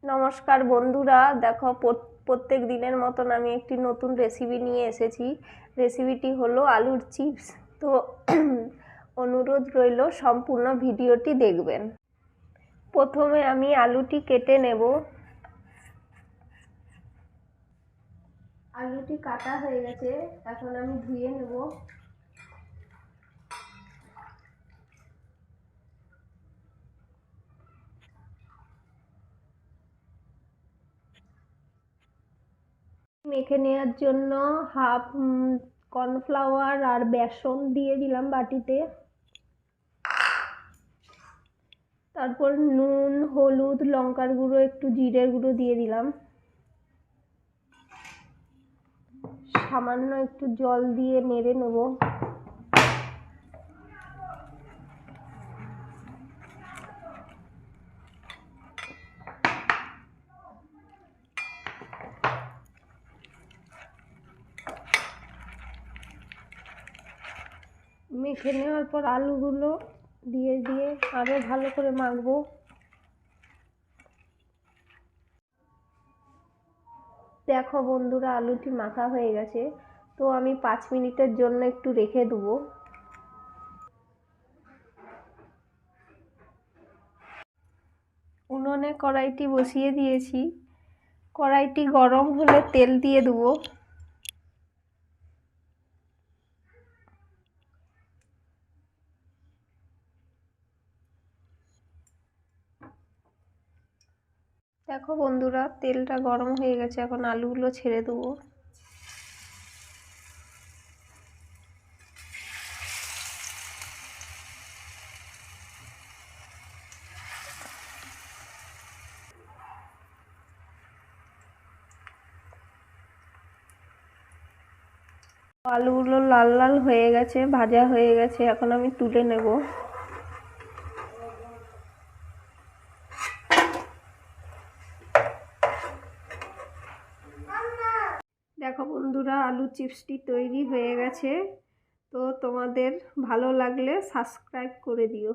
নমস্কার বন্ধুরা, দেখো প্রত্যেক দিনের মতন আমি একটি নতুন রেসিপি নিয়ে এসেছি। রেসিপিটি হলো আলুর চিপস। তো অনুরোধ রইল সম্পূর্ণ ভিডিওটি দেখবেন। প্রথমে আমি আলুটি কেটে নেব। আলুটি কাটা হয়ে গেছে, এখন আমি ধুয়ে নেব। মেখে নেওয়ার জন্য হাফ কর্নফ্লাওয়ার আর বেসন দিয়ে দিলাম বাটিতে। তারপর নুন, হলুদ, লঙ্কার গুঁড়ো, একটু জিরের গুঁড়ো দিয়ে দিলাম। সামান্য একটু জল দিয়ে নেড়ে নেব। মেখে নেওয়ার পর আলুগুলো দিয়ে আরও ভালো করে মাখবো। দেখো বন্ধুরা, আলুটি মাখা হয়ে গেছে। তো আমি 5 মিনিটের জন্য একটু রেখে দেবো। উনুনে কড়াইটি বসিয়ে দিয়েছি। কড়াইটি গরম হলে তেল দিয়ে দেবো। দেখো বন্ধুরা, তেলটা গরম হয়ে গেছে, এখন আলুগুলো ছেড়ে দেবো। আলুগুলো লাল লাল হয়ে গেছে, ভাজা হয়ে গেছে, এখন আমি তুলে নেব। দেখো বন্ধুরা, আলু চিপসটি তৈরি হয়ে গেছে। তো তোমাদের ভালো লাগলে সাবস্ক্রাইব করে দিও।